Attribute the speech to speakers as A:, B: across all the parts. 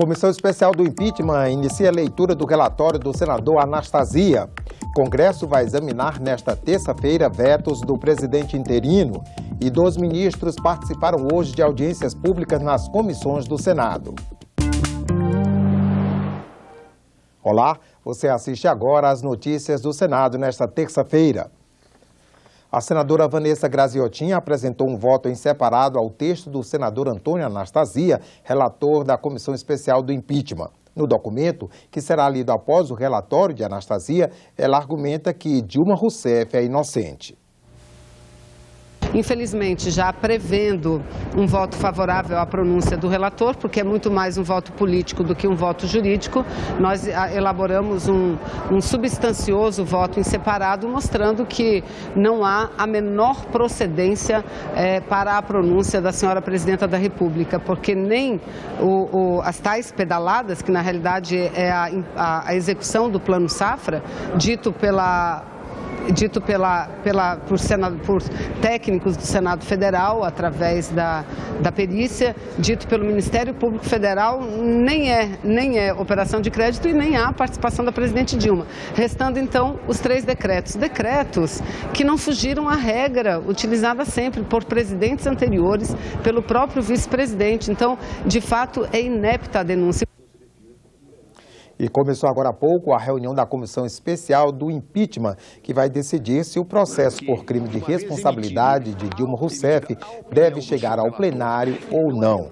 A: Comissão Especial do Impeachment inicia a leitura do relatório do senador Anastasia. O Congresso vai examinar nesta terça-feira vetos do presidente interino e 2 ministros participaram hoje de audiências públicas nas comissões do Senado. Olá, você assiste agora às notícias do Senado nesta terça-feira. A senadora Vanessa Graziotin apresentou um voto em separado ao texto do senador Antônio Anastasia, relator da Comissão Especial do Impeachment. No documento, que será lido após o relatório de Anastasia, ela argumenta que Dilma Rousseff é inocente.
B: Infelizmente, já prevendo um voto favorável à pronúncia do relator, porque é muito mais um voto político do que um voto jurídico, nós elaboramos um substancioso voto em separado, mostrando que não há a menor procedência para a pronúncia da senhora Presidenta da República, porque nem as tais pedaladas, que na realidade é a execução do Plano Safra, dito por técnicos do Senado Federal, através da perícia, dito pelo Ministério Público Federal, nem é operação de crédito e nem há participação da presidente Dilma. Restando, então, os 3 decretos. Decretos que não fugiram à regra utilizada sempre por presidentes anteriores, pelo próprio vice-presidente. Então, de fato, é inepta a denúncia.
A: E começou agora há pouco a reunião da Comissão Especial do Impeachment, que vai decidir se o processo por crime de responsabilidade de Dilma Rousseff deve chegar ao plenário ou não.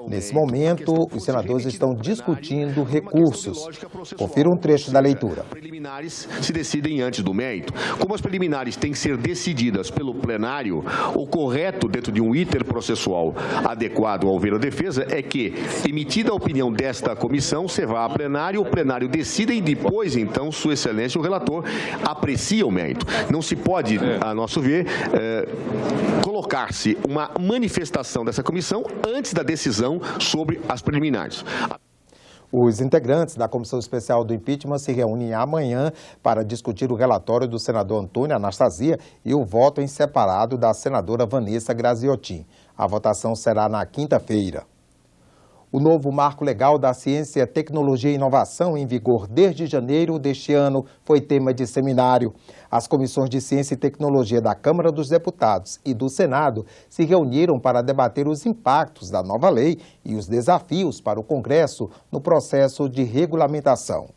A: Nesse momento, os senadores estão discutindo recursos. Confira um trecho da leitura.
C: As preliminares se decidem antes do mérito. Como as preliminares têm que ser decididas pelo plenário, o correto dentro de um iter processual adequado ao ver a defesa é que, emitida a opinião desta comissão, se vá a plenário, o plenário decide e depois, então, Sua Excelência, o relator, aprecia o mérito. Não se pode, a nosso ver, colocar-se uma manifestação dessa comissão antes da decisão sobre as preliminares.
A: Os integrantes da Comissão Especial do Impeachment se reúnem amanhã para discutir o relatório do senador Antônio Anastasia e o voto em separado da senadora Vanessa Graziotin. A votação será na quinta-feira. O novo marco legal da ciência, tecnologia e inovação, em vigor desde janeiro deste ano, foi tema de seminário. As comissões de ciência e tecnologia da Câmara dos Deputados e do Senado se reuniram para debater os impactos da nova lei e os desafios para o Congresso no processo de regulamentação.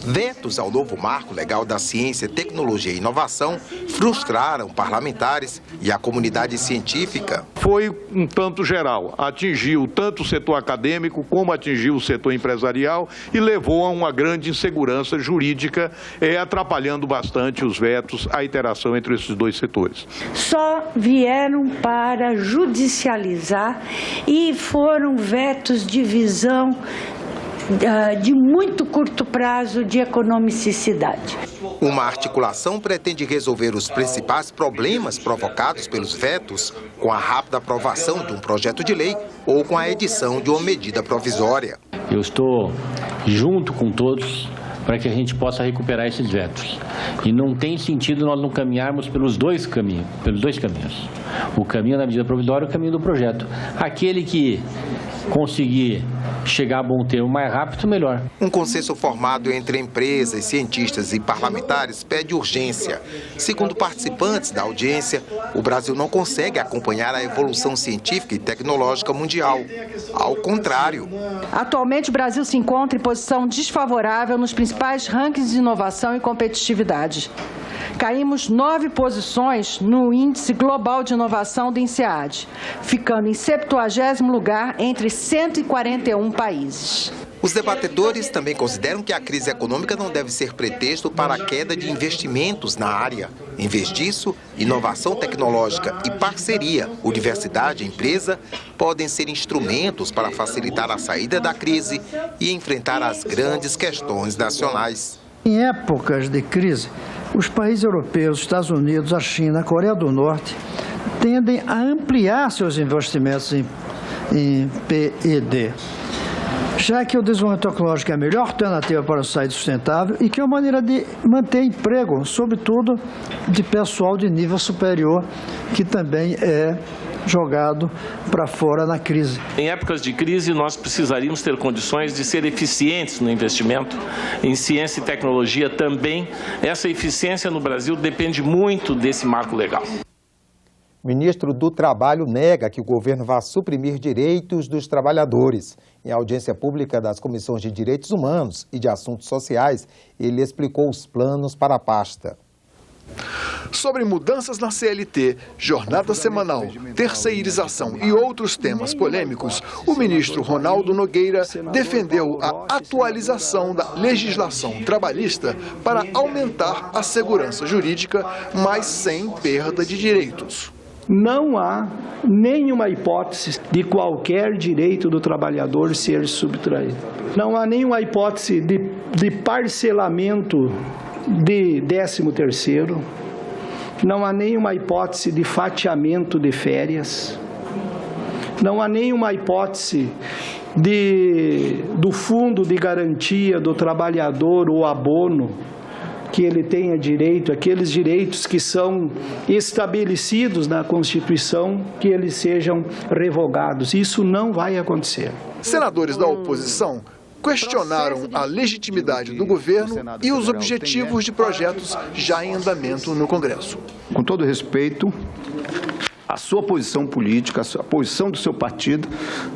A: Vetos ao novo marco legal da ciência, tecnologia e inovação frustraram parlamentares e a comunidade científica.
D: Foi um tanto geral, atingiu tanto o setor acadêmico como atingiu o setor empresarial e levou a uma grande insegurança jurídica, atrapalhando bastante os vetos, a interação entre esses 2 setores.
E: Só vieram para judicializar e foram vetos de visão de muito curto prazo de economicidade.
A: Uma articulação pretende resolver os principais problemas provocados pelos vetos com a rápida aprovação de um projeto de lei ou com a edição de uma medida provisória.
F: Eu estou junto com todos para que a gente possa recuperar esses vetos. E não tem sentido nós não caminharmos pelos dois caminhos. O caminho da medida provisória e o caminho do projeto. Aquele que conseguir chegar a bom termo mais rápido, melhor.
A: Um consenso formado entre empresas, cientistas e parlamentares pede urgência. Segundo participantes da audiência, o Brasil não consegue acompanhar a evolução científica e tecnológica mundial. Ao contrário.
G: Atualmente, o Brasil se encontra em posição desfavorável nos principais rankings de inovação e competitividade. Caímos 9 posições no Índice Global de Inovação do INSEAD, ficando em 70º lugar entre 141 países.
A: Os debatedores também consideram que a crise econômica não deve ser pretexto para a queda de investimentos na área. Em vez disso, inovação tecnológica e parceria, universidade e empresa, podem ser instrumentos para facilitar a saída da crise e enfrentar as grandes questões nacionais.
H: Em épocas de crise, os países europeus, Estados Unidos, a China, a Coreia do Norte, tendem a ampliar seus investimentos em P&D, já que o desenvolvimento tecnológico é a melhor alternativa para a saída sustentável e que é uma maneira de manter emprego, sobretudo de pessoal de nível superior, que também é jogado para fora na crise.
I: Em épocas de crise, nós precisaríamos ter condições de ser eficientes no investimento em ciência e tecnologia também. Essa eficiência no Brasil depende muito desse marco legal.
A: O ministro do Trabalho nega que o governo vá suprimir direitos dos trabalhadores. Em audiência pública das Comissões de Direitos Humanos e de Assuntos Sociais, ele explicou os planos para a pasta.
J: Sobre mudanças na CLT, jornada semanal, terceirização e outros temas polêmicos, o ministro Ronaldo Nogueira defendeu a atualização da legislação trabalhista para aumentar a segurança jurídica, mas sem perda de direitos.
K: Não há nenhuma hipótese de qualquer direito do trabalhador ser subtraído. Não há nenhuma hipótese de parcelamento de 13º, não há nenhuma hipótese de fatiamento de férias, não há nenhuma hipótese do fundo de garantia do trabalhador ou abono que ele tenha direito, aqueles direitos que são estabelecidos na Constituição, que eles sejam revogados. Isso não vai acontecer.
J: Senadores da oposição questionaram a legitimidade do governo e os objetivos de projetos já em andamento no Congresso.
L: Com todo respeito, a sua posição política, a posição do seu partido,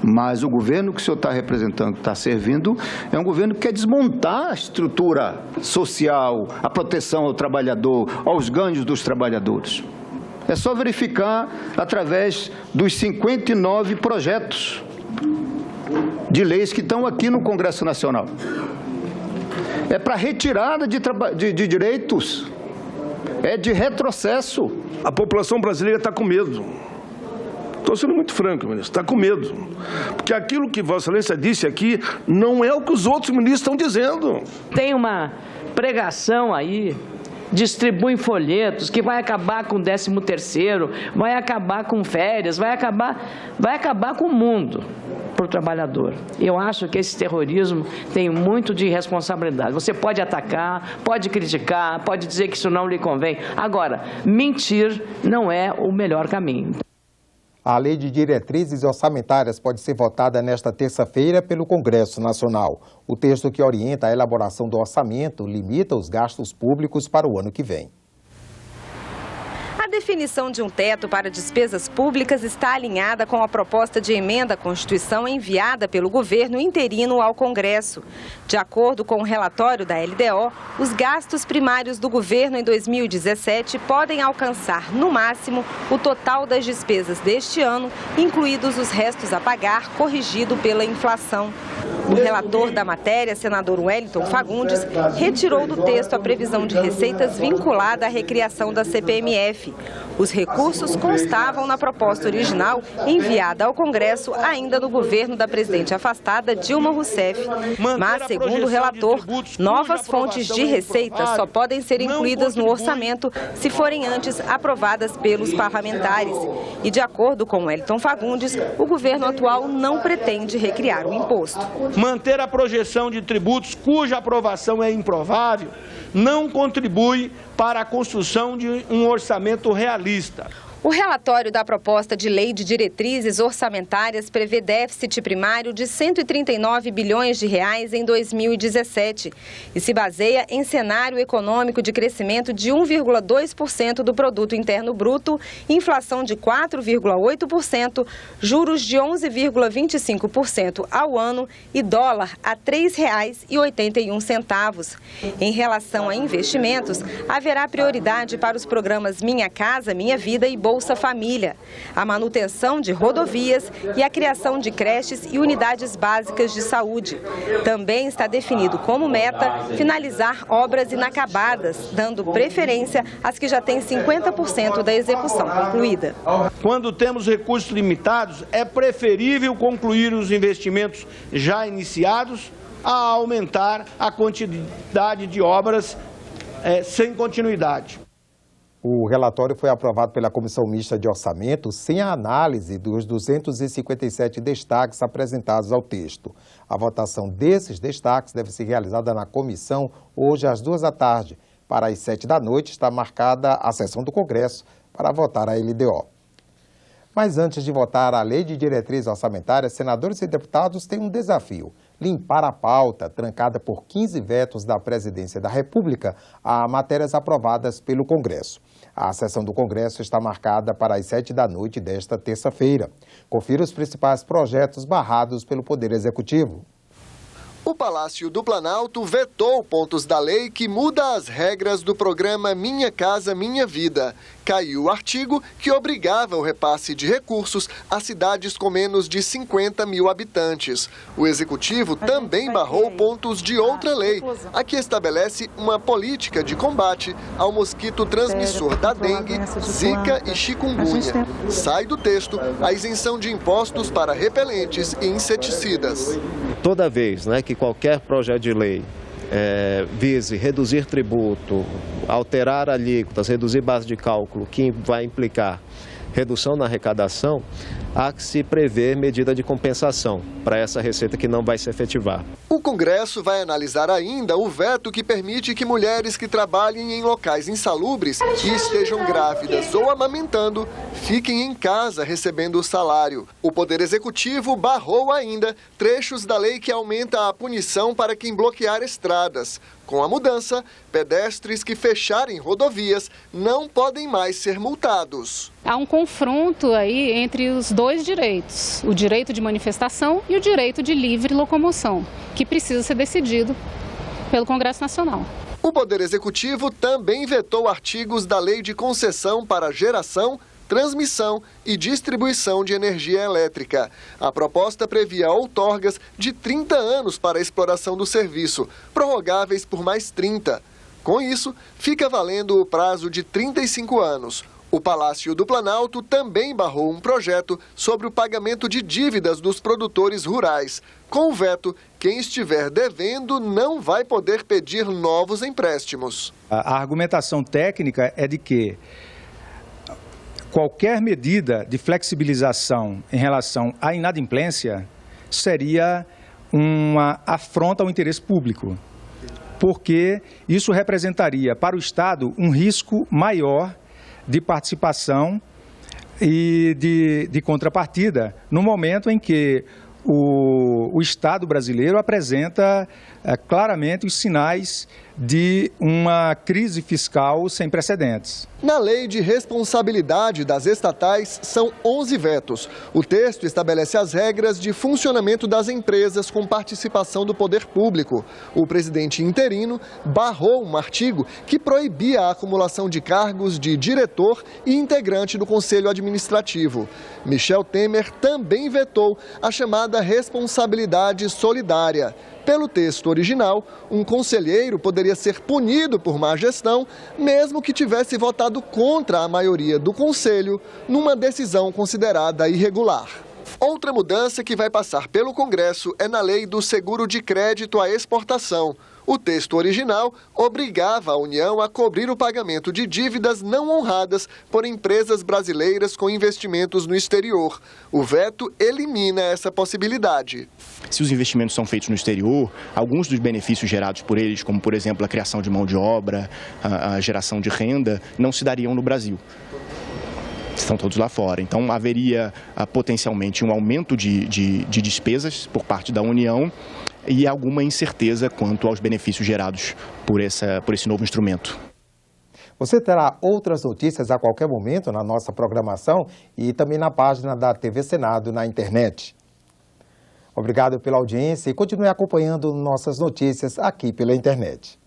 L: mas o governo que o senhor está representando, que está servindo, é um governo que quer desmontar a estrutura social, a proteção ao trabalhador, aos ganhos dos trabalhadores. É só verificar através dos 59 projetos de leis que estão aqui no Congresso Nacional. É para retirada de direitos, é de retrocesso.
M: A população brasileira está com medo. Estou sendo muito franco, ministro, está com medo. Porque aquilo que Vossa Excelência disse aqui não é o que os outros ministros estão dizendo.
N: Tem uma pregação aí, distribuem folhetos, que vai acabar com o 13º, vai acabar com férias, vai acabar com o mundo para o trabalhador. Eu acho que esse terrorismo tem muito de responsabilidade. Você pode atacar, pode criticar, pode dizer que isso não lhe convém. Agora, mentir não é o melhor caminho.
A: A Lei de Diretrizes Orçamentárias pode ser votada nesta terça-feira pelo Congresso Nacional. O texto que orienta a elaboração do orçamento limita os gastos públicos para o ano que vem.
O: A definição de um teto para despesas públicas está alinhada com a proposta de emenda à Constituição enviada pelo governo interino ao Congresso. De acordo com o relatório da LDO, os gastos primários do governo em 2017 podem alcançar, no máximo, o total das despesas deste ano, incluídos os restos a pagar, corrigido pela inflação. O relator da matéria, senador Wellington Fagundes, retirou do texto a previsão de receitas vinculada à recriação da CPMF. Os recursos constavam na proposta original enviada ao Congresso ainda no governo da presidente afastada Dilma Rousseff. Mas, segundo o relator, novas fontes de receita só podem ser incluídas no orçamento se forem antes aprovadas pelos parlamentares. E, de acordo com Wellington Fagundes, o governo atual não pretende recriar o imposto.
P: Manter a projeção de tributos cuja aprovação é improvável não contribui para a construção de um orçamento realista.
O: O relatório da proposta de lei de diretrizes orçamentárias prevê déficit primário de 139 bilhões de reais em 2017 e se baseia em cenário econômico de crescimento de 1,2% do produto interno bruto, inflação de 4,8%, juros de 11,25% ao ano e dólar a R$ 3,81. Em relação a investimentos, haverá prioridade para os programas Minha Casa, Minha Vida e Bolsa Família, a manutenção de rodovias e a criação de creches e unidades básicas de saúde. Também está definido como meta finalizar obras inacabadas, dando preferência às que já têm 50% da execução concluída.
P: Quando temos recursos limitados, é preferível concluir os investimentos já iniciados a aumentar a quantidade de obras sem continuidade.
A: O relatório foi aprovado pela Comissão Mista de Orçamento sem a análise dos 257 destaques apresentados ao texto. A votação desses destaques deve ser realizada na comissão hoje às 14h. Para as 19h está marcada a sessão do Congresso para votar a LDO. Mas antes de votar a Lei de Diretriz Orçamentária, senadores e deputados têm um desafio: limpar a pauta, trancada por 15 vetos da Presidência da República a matérias aprovadas pelo Congresso. A sessão do Congresso está marcada para as 7 da noite desta terça-feira. Confira os principais projetos barrados pelo Poder Executivo.
J: O Palácio do Planalto vetou pontos da lei que muda as regras do programa Minha Casa Minha Vida. Caiu o artigo que obrigava o repasse de recursos a cidades com menos de 50 mil habitantes. O Executivo também barrou pontos de outra lei, a que estabelece uma política de combate ao mosquito transmissor da dengue, zika e chikungunya. Sai do texto a isenção de impostos para repelentes e inseticidas.
Q: Toda vez que qualquer projeto de lei vise reduzir tributo, alterar alíquotas, reduzir base de cálculo, que vai implicar redução na arrecadação, há que se prever medida de compensação para essa receita que não vai se efetivar.
J: O Congresso vai analisar ainda o veto que permite que mulheres que trabalhem em locais insalubres e estejam grávidas ou amamentando fiquem em casa recebendo o salário. O Poder Executivo barrou ainda trechos da lei que aumenta a punição para quem bloquear estradas. Com a mudança, pedestres que fecharem rodovias não podem mais ser multados.
R: Há um confronto aí entre os dois direitos, o direito de manifestação e o direito de livre locomoção, que precisa ser decidido pelo Congresso Nacional.
J: O Poder Executivo também vetou artigos da Lei de Concessão para Geração, Transmissão e Distribuição de Energia Elétrica. A proposta previa outorgas de 30 anos para a exploração do serviço, prorrogáveis por mais 30. Com isso, fica valendo o prazo de 35 anos. O Palácio do Planalto também barrou um projeto sobre o pagamento de dívidas dos produtores rurais. Com o veto, quem estiver devendo não vai poder pedir novos empréstimos.
S: A argumentação técnica é de que qualquer medida de flexibilização em relação à inadimplência seria uma afronta ao interesse público, porque isso representaria para o Estado um risco maior de participação e de contrapartida no momento em que o Estado brasileiro apresenta claramente os sinais de uma crise fiscal sem precedentes.
J: Na Lei de Responsabilidade das Estatais, são 11 vetos. O texto estabelece as regras de funcionamento das empresas com participação do poder público. O presidente interino barrou um artigo que proibia a acumulação de cargos de diretor e integrante do Conselho Administrativo. Michel Temer também vetou a chamada responsabilidade solidária. Pelo texto original, um conselheiro poderia ser punido por má gestão, mesmo que tivesse votado contra a maioria do Conselho numa decisão considerada irregular. Outra mudança que vai passar pelo Congresso é na lei do seguro de crédito à exportação. O texto original obrigava a União a cobrir o pagamento de dívidas não honradas por empresas brasileiras com investimentos no exterior. O veto elimina essa possibilidade.
T: Se os investimentos são feitos no exterior, alguns dos benefícios gerados por eles, como por exemplo a criação de mão de obra, a geração de renda, não se dariam no Brasil. Estão todos lá fora. Então haveria potencialmente um aumento de despesas por parte da União e alguma incerteza quanto aos benefícios gerados por esse novo instrumento.
A: Você terá outras notícias a qualquer momento na nossa programação e também na página da TV Senado na internet. Obrigado pela audiência e continue acompanhando nossas notícias aqui pela internet.